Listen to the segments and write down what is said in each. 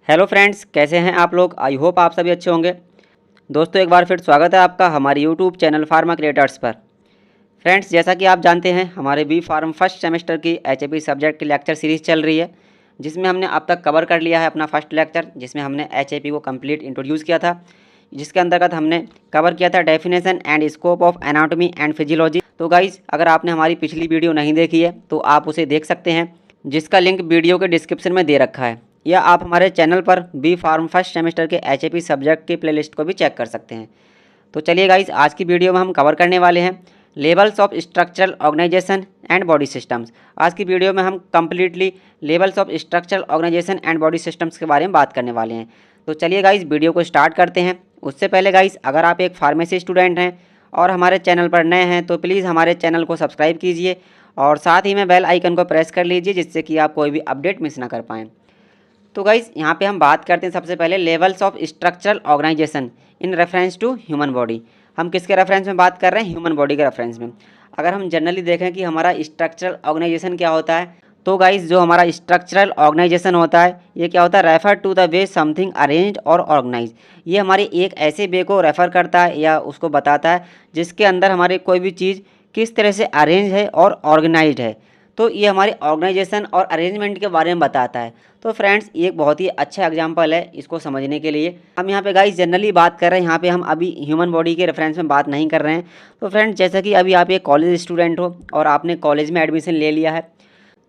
Hello friends, कैसे हैं आप लोग। आई होप आप सभी अच्छे होंगे। दोस्तों, एक बार फिर स्वागत है आपका हमारे यूट्यूब चैनल फार्मा क्रिएटर्स पर। फ्रेंड्स, जैसा कि आप जानते हैं, हमारे बी फार्म फर्स्ट सेमेस्टर की एचएपी सब्जेक्ट की लेक्चर सीरीज़ चल रही है, जिसमें हमने अब तक कवर कर लिया है अपना फर्स्ट लेक्चर, जिसमें हमने एचएपी को कंप्लीट इंट्रोड्यूस किया था, जिसके अंतर्गत हमने कवर किया था definition and scope of anatomy and physiology. तो गाइज, अगर आपने हमारी पिछली वीडियो नहीं देखी है तो आप उसे देख सकते हैं, जिसका लिंक वीडियो के डिस्क्रिप्शन में दे रखा है, या आप हमारे चैनल पर बी फार्म फर्स्ट सेमेस्टर के एचएपी सब्जेक्ट की प्लेलिस्ट को भी चेक कर सकते हैं। तो चलिए गाइज, आज की वीडियो में हम कवर करने वाले हैं levels of structural organisation and body systems. आज की वीडियो में हम completely levels of structural organisation and body systems के बारे में बात करने वाले हैं। तो चलिए गाइज, वीडियो को स्टार्ट करते हैं। उससे पहले गाइज, अगर आप एक फार्मेसी स्टूडेंट हैं और हमारे चैनल पर नए हैं तो प्लीज़ हमारे चैनल को सब्सक्राइब कीजिए और साथ ही में बेल आइकन को प्रेस कर लीजिए, जिससे कि आप कोई भी अपडेट मिस ना कर पाएँ। तो गाइज, यहाँ पे हम बात करते हैं सबसे पहले levels of structural organisation in reference to human body. हम किसके रेफरेंस में बात कर रहे हैं? ह्यूमन बॉडी के रेफरेंस में। अगर हम जनरली देखें कि हमारा स्ट्रक्चरल ऑर्गेनाइजेशन क्या होता है, तो गाइज जो हमारा स्ट्रक्चरल ऑर्गेनाइजेशन होता है, ये क्या होता है? Refer to the way something arranged or organise. ये हमारे एक ऐसे वे को रेफ़र करता है या उसको बताता है जिसके अंदर हमारे कोई भी चीज़ किस तरह से अरेंज है और ऑर्गेनाइज्ड है। तो ये हमारे ऑर्गेनाइजेशन और अरेंजमेंट के बारे में बताता है। तो फ्रेंड्स, ये एक बहुत ही अच्छा एग्जांपल है इसको समझने के लिए। हम यहाँ पे गाइस जनरली बात कर रहे हैं, यहाँ पे हम अभी ह्यूमन बॉडी के रेफरेंस में बात नहीं कर रहे हैं। तो फ्रेंड्स, जैसा कि अभी आप एक कॉलेज स्टूडेंट हो और आपने कॉलेज में एडमिशन ले लिया है,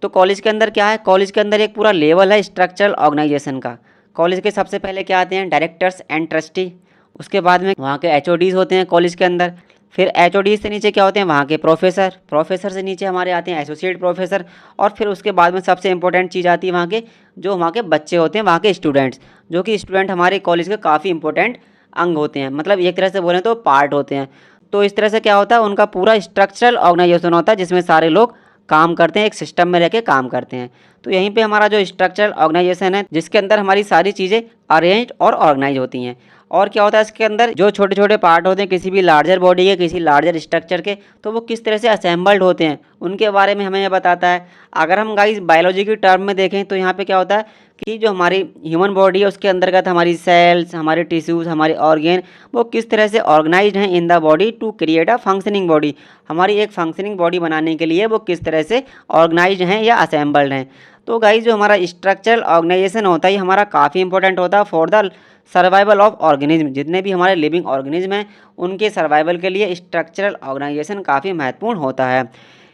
तो कॉलेज के अंदर क्या है? कॉलेज के अंदर एक पूरा लेवल है स्ट्रक्चरल ऑर्गेनाइजेशन का। कॉलेज के सबसे पहले क्या आते हैं? Directors and trustee. उसके बाद में वहाँ के एचओडीज़ होते हैं कॉलेज के अंदर। फिर एचओडीज़ से नीचे क्या होते हैं? वहाँ के प्रोफेसर। प्रोफेसर से नीचे हमारे आते हैं एसोसिएट प्रोफेसर। और फिर उसके बाद में सबसे इंपॉर्टेंट चीज़ आती है वहाँ के जो वहाँ के बच्चे होते हैं, वहाँ के स्टूडेंट्स, जो कि स्टूडेंट हमारे कॉलेज के काफ़ी इंपॉर्टेंट अंग होते हैं, मतलब एक तरह से बोलें तो पार्ट होते हैं। तो इस तरह से क्या होता है? उनका पूरा स्ट्रक्चरल ऑर्गेनाइजेशन होता है, जिसमें सारे लोग काम करते हैं, एक सिस्टम में रह के काम करते हैं। तो यहीं पे हमारा जो स्ट्रक्चरल ऑर्गेनाइजेशन है, जिसके अंदर हमारी सारी चीज़ें अरेंज और ऑर्गेनाइज होती हैं। और क्या होता है इसके अंदर? जो छोटे छोटे पार्ट होते हैं किसी भी लार्जर बॉडी के, किसी लार्जर स्ट्रक्चर के, तो वो किस तरह से असेंबल्ड होते हैं, उनके बारे में हमें यह बताता है। अगर हम गाइस बायोलॉजी की टर्म में देखें तो यहाँ पे क्या होता है कि जो हमारी ह्यूमन बॉडी है उसके अंतर्गत हमारी सेल्स, हमारे टिश्यूज़, हमारे ऑर्गेन, वो किस तरह से ऑर्गेनाइज्ड हैं in the body to create a functioning body. हमारी एक फंक्शनिंग बॉडी बनाने के लिए वो किस तरह से ऑर्गेनाइज्ड हैं या असेंबल्ड हैं। तो गाइस, जो हमारा स्ट्रक्चरल ऑर्गेनाइजेशन होता है, ये हमारा काफ़ी इंपॉर्टेंट होता है for the survival of organism. जितने भी हमारे लिविंग ऑर्गेनिज्म हैं, उनके सर्वाइवल के लिए स्ट्रक्चरल ऑर्गेनाइजेशन काफ़ी महत्वपूर्ण होता है।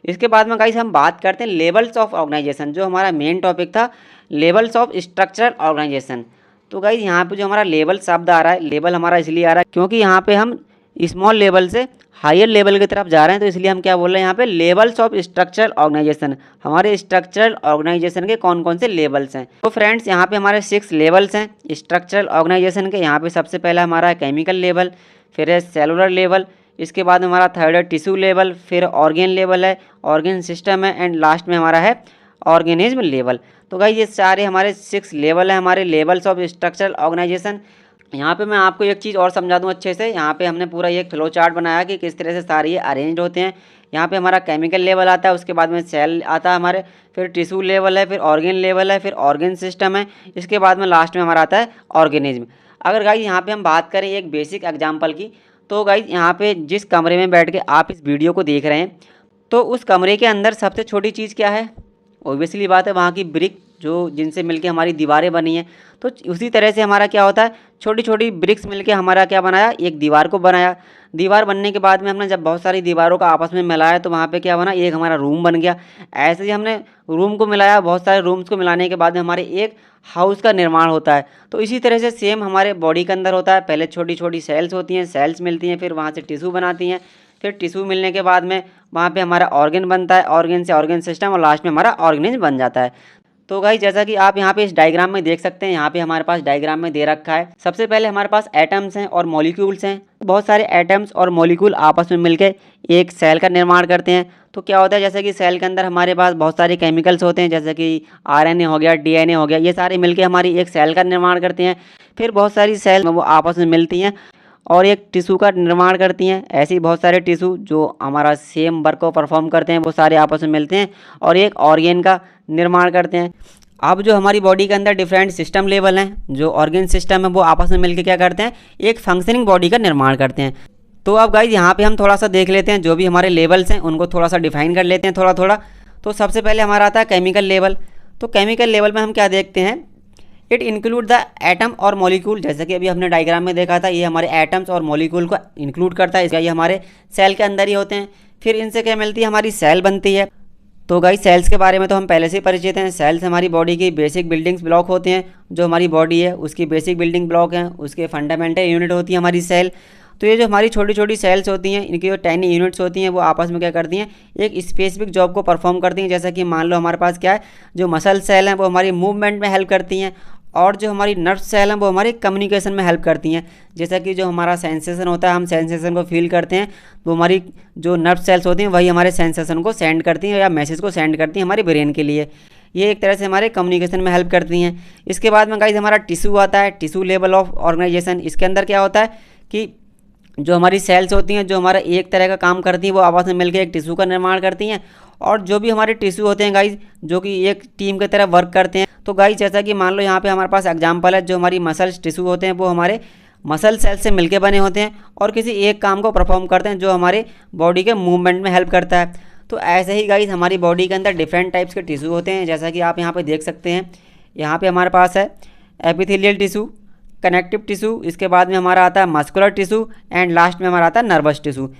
इसके बाद में गाइस हम बात करते हैं लेवल्स ऑफ ऑर्गेनाइजेशन, जो हमारा मेन टॉपिक था, लेवल्स ऑफ स्ट्रक्चरल ऑर्गेनाइजेशन। तो गाइस, यहाँ पे जो हमारा लेवल शब्द आ रहा है, लेवल हमारा इसलिए आ रहा है क्योंकि यहाँ पे हम स्मॉल लेवल से हायर लेवल की तरफ जा रहे हैं, तो इसलिए हम क्या बोल रहे हैं यहाँ पे? Levels of structural organisation. हमारे स्ट्रक्चरल ऑर्गेनाइजेशन के कौन कौन से लेवल्स हैं? तो फ्रेंड्स, यहाँ पे हमारे 6 लेवल्स हैं स्ट्रक्चरल ऑर्गेनाइजेशन के। यहाँ पे सबसे पहला हमारा है केमिकल लेवल, फिर है सेलुलर लेवल, इसके बाद में हमारा थर्ड है टिश्यू लेवल, फिर ऑर्गेन लेवल है, ऑर्गेन सिस्टम है, एंड लास्ट में हमारा है ऑर्गेनिज्म लेवल। तो गाइस, ये सारे हमारे 6 लेवल हैं, हमारे लेवल्स ऑफ स्ट्रक्चरल ऑर्गेनाइजेशन। यहाँ पे मैं आपको एक चीज़ और समझा दूँ अच्छे से। यहाँ पे हमने पूरा एक फ्लो चार्ट बनाया कि किस तरह से सारे ये अरेंज होते हैं। यहाँ पे हमारा केमिकल लेवल आता है, उसके बाद में सेल आता है हमारे, फिर टिश्यू लेवल है, फिर ऑर्गेन लेवल है, फिर ऑर्गेन सिस्टम है, इसके बाद में लास्ट में हमारा आता है ऑर्गेनिज्म। अगर गाइस यहाँ पे हम बात करें एक बेसिक एग्जाम्पल की, तो गाइस यहाँ पे जिस कमरे में बैठ के आप इस वीडियो को देख रहे हैं, तो उस कमरे के अंदर सबसे छोटी चीज़ क्या है? ऑब्वियसली बात है, वहाँ की ब्रिक, जो जिनसे मिलके हमारी दीवारें बनी हैं। तो उसी तरह से हमारा क्या होता है? छोटी छोटी ब्रिक्स मिलके हमारा क्या बनाया? एक दीवार को बनाया। दीवार बनने के बाद में हमने जब बहुत सारी दीवारों का आपस में मिलाया, तो वहाँ पे क्या बना? एक हमारा रूम बन गया। ऐसे ही हमने रूम को मिलाया, बहुत सारे रूम्स को मिलाने के बाद में हमारे एक हाउस का निर्माण होता है। तो इसी तरह से सेम हमारे बॉडी के अंदर होता है। पहले छोटी छोटी सेल्स होती हैं, सेल्स मिलती हैं, फिर वहाँ से टिश्यू बनाती हैं, फिर टिश्यू मिलने के बाद में वहाँ पे हमारा ऑर्गन बनता है, ऑर्गन से ऑर्गन सिस्टम, और लास्ट में हमारा ऑर्गेनिज्म बन जाता है। तो गाइस, जैसा कि आप यहाँ पे इस डायग्राम में देख सकते हैं, यहाँ पे हमारे पास डायग्राम में दे रखा है। सबसे पहले हमारे पास एटम्स हैं और मॉलिक्यूल्स हैं। बहुत सारे एटम्स और मॉलिक्यूल आपस में मिलकर एक सेल का निर्माण करते हैं। तो क्या होता है? जैसे कि सेल के अंदर हमारे पास बहुत सारे केमिकल्स होते हैं, जैसे कि आरएनए हो गया, डीएनए हो गया, ये सारे मिलकर हमारी एक सेल का निर्माण करते हैं। फिर बहुत सारी सेल वो आपस में मिलती हैं और एक टिश्यू का निर्माण करती हैं। ऐसे ही बहुत सारे टिश्यू जो हमारा सेम वर्क को परफॉर्म करते हैं, वो सारे आपस में मिलते हैं और एक ऑर्गेन का निर्माण करते हैं। अब जो हमारी बॉडी के अंदर डिफरेंट सिस्टम लेवल हैं, जो ऑर्गन सिस्टम है, वो आपस में मिलकर क्या करते हैं, एक फंक्शनिंग बॉडी का निर्माण करते हैं। तो अब गाइज यहाँ पे हम थोड़ा सा देख लेते हैं, जो भी हमारे लेवल्स हैं उनको थोड़ा सा डिफाइन कर लेते हैं थोड़ा थोड़ा। तो सबसे पहले हमारा आता है केमिकल लेवल। तो केमिकल लेवल में हम क्या देखते हैं, इट इंक्लूड द एटम और मॉलिक्यूल। जैसे कि अभी हमने डायग्राम में देखा था, ये हमारे एटम्स और मॉलिक्यूल को इंक्लूड करता है, इसका ये हमारे सेल के अंदर ही होते हैं। फिर इनसे क्या मिलती है, हमारी सेल बनती है। तो गाइस सेल्स के बारे में तो हम पहले से ही परिचित हैं। सेल्स हमारी बॉडी की बेसिक बिल्डिंग्स ब्लॉक होते हैं। जो हमारी बॉडी है उसकी बेसिक बिल्डिंग ब्लॉक हैं, उसके फंडामेंटल यूनिट होती है हमारी सेल। तो ये जो हमारी छोटी छोटी सेल्स होती हैं, इनकी जो टाइनी यूनिट्स होती हैं, वो आपस में क्या करती हैं, एक स्पेसिफिक जॉब को परफॉर्म करती हैं। जैसा कि मान लो हमारे पास क्या है, जो मसल सेल हैं वो हमारी मूवमेंट में हेल्प करती हैं, और जो हमारी नर्व सेल हैं वो हमारी कम्युनिकेशन में हेल्प करती हैं। जैसा कि जो हमारा सेंसेशन होता है, हम सेंसेशन को फील करते हैं, तो हमारी जो नर्व सेल्स होती हैं वही हमारे सेंसेशन को सेंड करती हैं या मैसेज को सेंड करती हैं हमारे ब्रेन के लिए। ये एक तरह से हमारे कम्युनिकेशन में हेल्प करती हैं। इसके बाद में गाइस हमारा टिश्यू आता है, टिश्यू लेवल ऑफ ऑर्गेनाइजेशन। इसके अंदर क्या होता है कि जो हमारी सेल्स होती हैं, जो हमारा एक तरह का काम करती हैं, वो आपस में मिलकर एक टिश्यू का निर्माण करती हैं। और जो भी हमारे टिश्यू होते हैं गाइज, जो कि एक टीम की तरह वर्क करते हैं। तो गाइज जैसा कि मान लो यहाँ पे हमारे पास एग्जांपल है, जो हमारी मसल्स टिश्यू होते हैं वो हमारे मसल सेल से मिलके बने होते हैं और किसी एक काम को परफॉर्म करते हैं, जो हमारे बॉडी के मूवमेंट में हेल्प करता है। तो ऐसे ही गाइज हमारी बॉडी के अंदर डिफरेंट टाइप्स के टिश्यू होते हैं, जैसा कि आप यहाँ पे देख सकते हैं। यहाँ पे हमारे पास है एपिथेलियल टिश्यू, कनेक्टिव टिश्यू, इसके बाद में हमारा आता है मस्कुलर टिश्यू, एंड लास्ट में हमारा आता है नर्वस टिश्यू।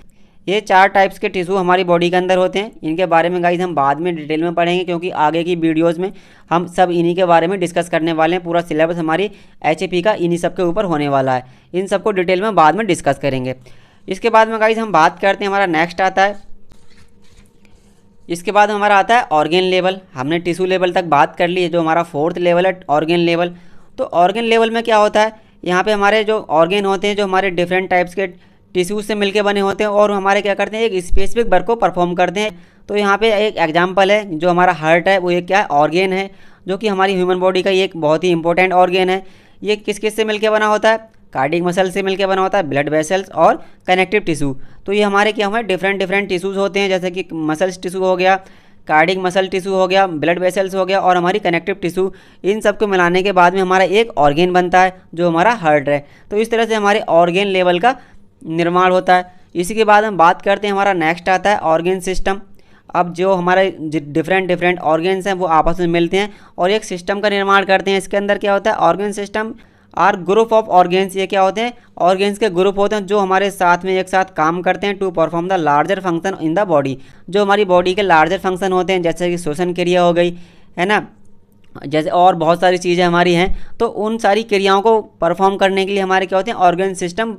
ये 4 टाइप्स के टिश्यू हमारी बॉडी के अंदर होते हैं। इनके बारे में गाइज हम बाद में डिटेल में पढ़ेंगे, क्योंकि आगे की वीडियोस में हम सब इन्हीं के बारे में डिस्कस करने वाले हैं। पूरा सिलेबस हमारी HAP का इन्हीं सब के ऊपर होने वाला है। इन सबको डिटेल में बाद में डिस्कस करेंगे। इसके बाद में गाइज हम बात करते हैं, हमारा नेक्स्ट आता है, इसके बाद हमारा आता है ऑर्गन लेवल। हमने टिश्यू लेवल तक बात कर ली है, जो हमारा 4th लेवल है ऑर्गन लेवल। तो ऑर्गन लेवल में क्या होता है, यहाँ पे हमारे जो ऑर्गन होते हैं, जो हमारे डिफरेंट टाइप्स के टिश्यूज से मिलके बने होते हैं, और हमारे क्या करते हैं, एक स्पेसिफिक वर्क को परफॉर्म करते हैं। तो यहाँ पे एक एग्जांपल है, जो हमारा हार्ट है वो एक क्या है, ऑर्गन है, जो कि हमारी ह्यूमन बॉडी का एक बहुत ही इंपॉर्टेंट ऑर्गन है। ये किस किस से मिलके बना होता है, कार्डियक मसल से मिलकर बना होता है, ब्लड वेसल्स और कनेक्टिव टिश्यू। तो ये हमारे क्या हुए, डिफरेंट डिफरेंट टिश्यूज़ होते हैं, जैसे कि मसल्स टिश्यू हो गया, कार्डियक मसल टिश्यू हो गया, ब्लड वेसल्स हो गया, और हमारी कनेक्टिव टिश्यू। इन सब को मिलाने के बाद में हमारा एक ऑर्गन बनता है, जो हमारा हार्ट है। तो इस तरह से हमारे ऑर्गन लेवल का निर्माण होता है। इसी के बाद हम बात करते हैं, हमारा नेक्स्ट आता है ऑर्गन सिस्टम। अब जो हमारे डिफरेंट डिफरेंट ऑर्गन्स हैं वो आपस में मिलते हैं और एक सिस्टम का निर्माण करते हैं। इसके अंदर क्या होता है, organ system are group of organs. ये क्या होते हैं, ऑर्गन्स के ग्रुप होते हैं, जो हमारे साथ में एक साथ काम करते हैं to perform the larger function in the body. जो हमारी बॉडी के लार्जर फंक्शन होते हैं, जैसे कि श्वसन क्रिया हो गई है ना, जैसे और बहुत सारी चीज़ें हमारी हैं। तो उन सारी क्रियाओं को परफॉर्म करने के लिए हमारे क्या होते हैं, ऑर्गन सिस्टम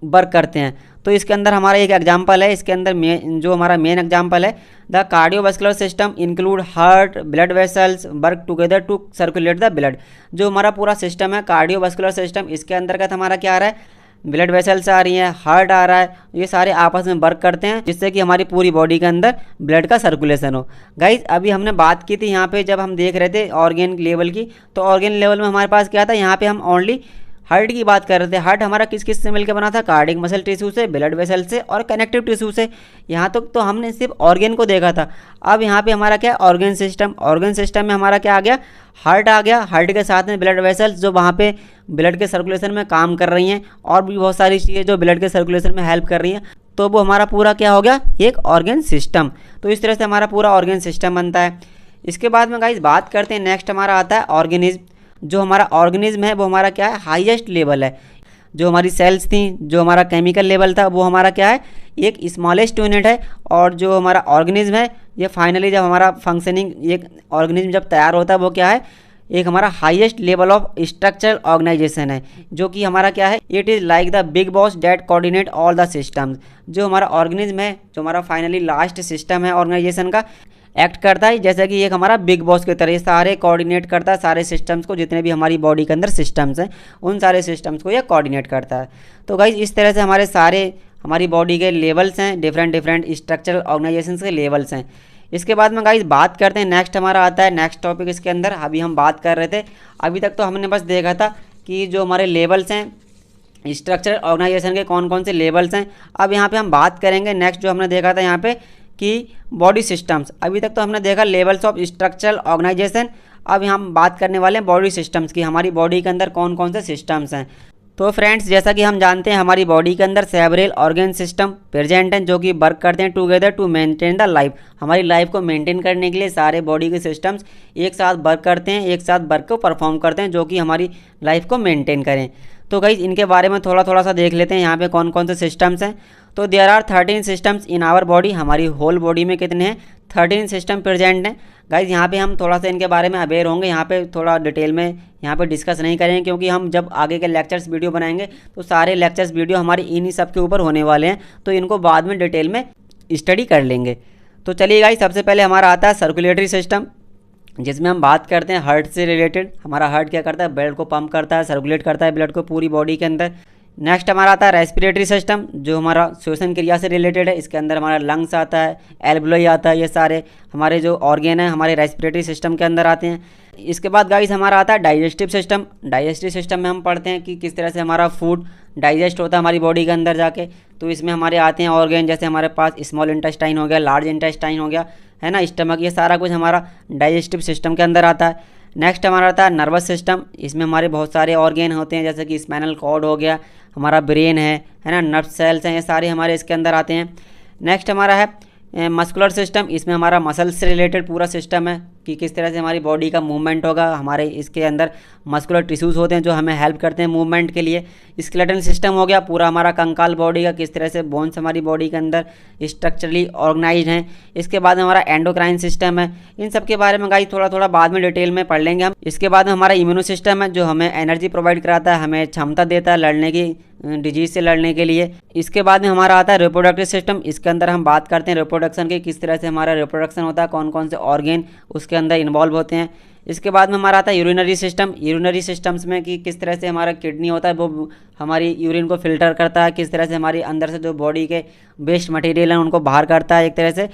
वर्क करते हैं। तो इसके अंदर हमारा एक एग्जांपल है, इसके अंदर जो हमारा मेन एग्जांपल है, the cardiovascular system include heart, blood vessels work together to circulate the blood. जो हमारा पूरा सिस्टम है कार्डियोवास्कुलर सिस्टम, इसके अंतर्गत हमारा क्या आ रहा है, ब्लड वेसल्स आ रही हैं, हार्ट आ रहा है, ये सारे आपस में वर्क करते हैं, जिससे कि हमारी पूरी बॉडी के अंदर ब्लड का सर्कुलेशन हो। गाइज अभी हमने बात की थी यहाँ पे, जब हम देख रहे थे ऑर्गन लेवल की, तो ऑर्गन लेवल में हमारे पास क्या था, यहाँ पे हम ओनली हार्ट की बात कर रहे थे। हार्ट हमारा किस किस से मिलकर बना था, कार्डियक मसल टिश्यू से, ब्लड वेसल से और कनेक्टिव टिश्यू से। यहाँ तक तो हमने सिर्फ ऑर्गन को देखा था। अब यहाँ पे हमारा क्या है, ऑर्गन सिस्टम। ऑर्गन सिस्टम में हमारा क्या आ गया, हार्ट आ गया, हार्ट के साथ में ब्लड वेसल्स, जो वहाँ पे ब्लड के सर्कुलेशन में काम कर रही हैं, और भी बहुत सारी चीज़ें जो ब्लड के सर्कुलेशन में हेल्प कर रही हैं। तो वो हमारा पूरा क्या हो गया, एक ऑर्गन सिस्टम। तो इस तरह से हमारा पूरा ऑर्गन सिस्टम बनता है। इसके बाद में गाइस बात करते हैं, नेक्स्ट हमारा आता है ऑर्गेनिज्म। जो हमारा ऑर्गेनिज्म है वो हमारा क्या है, हाईएस्ट लेवल है। जो हमारी सेल्स थी, जो हमारा केमिकल लेवल था, वो हमारा क्या है, एक स्मॉलेस्ट यूनिट है। और जो हमारा ऑर्गेनिज्म है, ये फाइनली जब हमारा फंक्शनिंग एक ऑर्गेनिज्म जब तैयार होता है, वो क्या है, एक हमारा highest level of structural organisation है, जो कि हमारा क्या है, it is like the big boss that coordinate all the systems. जो हमारा ऑर्गेनिज्म है, जो हमारा फाइनली लास्ट सिस्टम है ऑर्गेनाइजेशन का, एक्ट करता है जैसे कि एक हमारा बिग बॉस की तरह, सारे कोऑर्डिनेट करता है सारे सिस्टम्स को, जितने भी हमारी बॉडी के अंदर सिस्टम्स हैं उन सारे सिस्टम्स को ये कोऑर्डिनेट करता है। तो गाइस इस तरह से हमारे सारे हमारी बॉडी के लेवल्स हैं, डिफरेंट डिफरेंट स्ट्रक्चरल ऑर्गेनाइजेशन के लेवल्स हैं। इसके बाद में गाइस बात करते हैं, नेक्स्ट हमारा आता है नेक्स्ट टॉपिक। इसके अंदर अभी हम बात कर रहे थे, अभी तक तो हमने बस देखा था कि जो हमारे लेवल्स हैं स्ट्रक्चरल ऑर्गेनाइजेशन के, कौन कौन से लेवल्स हैं। अब यहाँ पे हम बात करेंगे नेक्स्ट जो हमने देखा था यहाँ पे कि बॉडी सिस्टम्स। अभी तक तो हमने देखा लेवल्स ऑफ स्ट्रक्चरल ऑर्गेनाइजेशन। अब हम बात करने वाले हैं बॉडी सिस्टम्स की, हमारी बॉडी के अंदर कौन कौन से सिस्टम्स हैं। तो फ्रेंड्स, जैसा कि हम जानते हैं हमारी बॉडी के अंदर सेवरल ऑर्गन सिस्टम प्रेजेंट हैं जो कि वर्क करते हैं together to maintain the life. हमारी लाइफ को मेंटेन करने के लिए सारे बॉडी के सिस्टम्स एक साथ वर्क करते हैं, एक साथ वर्क को परफॉर्म करते हैं जो कि हमारी लाइफ को मेंटेन करें। तो गाइस इनके बारे में थोड़ा सा देख लेते हैं यहाँ पे कौन कौन से सिस्टम्स हैं। तो there are 13 systems in our body. हमारी होल बॉडी में कितने हैं? 13 सिस्टम प्रेजेंट हैं। गाइज यहाँ पे हम थोड़ा सा इनके बारे में अवेयर होंगे, यहाँ पे थोड़ा डिटेल में यहाँ पे डिस्कस नहीं करेंगे क्योंकि हम जब आगे के लेक्चर्स वीडियो बनाएंगे तो सारे लेक्चर्स वीडियो हमारे इन्हीं सब के ऊपर होने वाले हैं, तो इनको बाद में डिटेल में स्टडी कर लेंगे। तो चलिए गाइज, सबसे पहले हमारा आता है सर्कुलेटरी सिस्टम, जिसमें हम बात करते हैं हार्ट से रिलेटेड। हमारा हार्ट क्या करता है? ब्लड को पंप करता है, सर्कुलेट करता है ब्लड को पूरी बॉडी के अंदर। नेक्स्ट हमारा आता है रेस्पिरेटरी सिस्टम, जो हमारा श्वसन क्रिया से रिलेटेड है। इसके अंदर हमारा लंग्स आता है, एल्वुलाई आता है, ये सारे हमारे जो ऑर्गेन हैं हमारे रेस्पिरेटरी सिस्टम के अंदर आते हैं। इसके बाद गाइस हमारा आता है डाइजेस्टिव सिस्टम। डाइजेस्टिव सिस्टम में हम पढ़ते हैं कि किस तरह से हमारा फूड डाइजेस्ट होता है हमारी बॉडी के अंदर जाके। तो इसमें हमारे आते हैं ऑर्गेन, जैसे हमारे पास स्मॉल इंटेस्टाइन हो गया, लार्ज इंटेस्टाइन हो गया, है ना, स्टमक, ये सारा कुछ हमारा डाइजेस्टिव सिस्टम के अंदर आता है। नेक्स्ट हमारा आता है नर्वस सिस्टम। इसमें हमारे बहुत सारे ऑर्गेन होते हैं, जैसे कि स्पाइनल कॉर्ड हो गया, हमारा ब्रेन है ना, नर्व सेल्स हैं, ये सारे हमारे इसके अंदर आते हैं। नेक्स्ट हमारा है मस्कुलर सिस्टम। इसमें हमारा मसल्स से रिलेटेड पूरा सिस्टम है कि किस तरह से हमारी बॉडी का मूवमेंट होगा। हमारे इसके अंदर मस्कुलर टिश्यूज़ होते हैं जो हमें हेल्प करते हैं मूवमेंट के लिए। स्केलेटल सिस्टम हो गया पूरा हमारा कंकाल बॉडी का, किस तरह से बोन्स हमारी बॉडी के अंदर स्ट्रक्चरली ऑर्गेनाइज्ड हैं। इसके बाद हमारा एंडोक्राइन सिस्टम है। इन सब के बारे में गाइस थोड़ा बाद में डिटेल में पढ़ लेंगे हम। इसके बाद में हमारा इम्यूनो सिस्टम है जो हमें एनर्जी प्रोवाइड कराता है, हमें क्षमता देता है लड़ने की, डिजीज़ से लड़ने के लिए। इसके बाद में हमारा आता है रिप्रोडक्टिव सिस्टम। इसके अंदर हम बात करते हैं रिप्रोडक्शन के, किस तरह से हमारा रिप्रोडक्शन होता है, कौन कौन से ऑर्गेन उसके अंदर इन्वॉल्व होते हैं। इसके बाद में हमारा आता है यूरिनरी सिस्टम। यूरिनरी सिस्टम्स में कि किस तरह से हमारा किडनी होता है वो हमारी यूरिन को फिल्टर करता है, किस तरह से हमारी अंदर से जो बॉडी के वेस्ट मटेरियल हैं उनको बाहर करता है, एक तरह से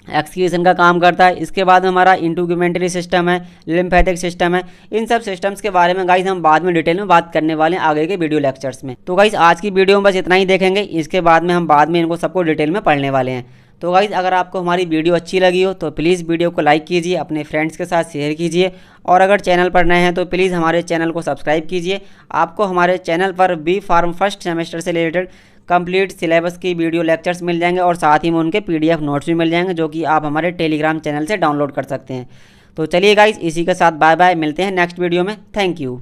एक्सक्रीशन का काम करता है। इसके बाद में हमारा इंट्रूमेंटरी सिस्टम है, लिम्फेटिक सिस्टम है। इन सब सिस्टम्स के बारे में गाइस हम बाद में डिटेल में बात करने वाले हैं आगे के वीडियो लेक्चर्स में। तो गाइस आज की वीडियो में बस इतना ही देखेंगे, इसके बाद में हम बाद में इनको सबको डिटेल में पढ़ने वाले हैं। तो गाइस अगर आपको हमारी वीडियो अच्छी लगी हो तो प्लीज़ वीडियो को लाइक कीजिए, अपने फ्रेंड्स के साथ शेयर कीजिए, और अगर चैनल पर नए हैं तो प्लीज़ हमारे चैनल को सब्सक्राइब कीजिए। आपको हमारे चैनल पर बी फार्म फर्स्ट सेमेस्टर से रिलेटेड कंप्लीट सिलेबस की वीडियो लेक्चर्स मिल जाएंगे और साथ ही में उनके PDF नोट्स भी मिल जाएंगे जो कि आप हमारे टेलीग्राम चैनल से डाउनलोड कर सकते हैं। तो चलिए गाइस, इसी के साथ बाय बाय, मिलते हैं नेक्स्ट वीडियो में। Thank you.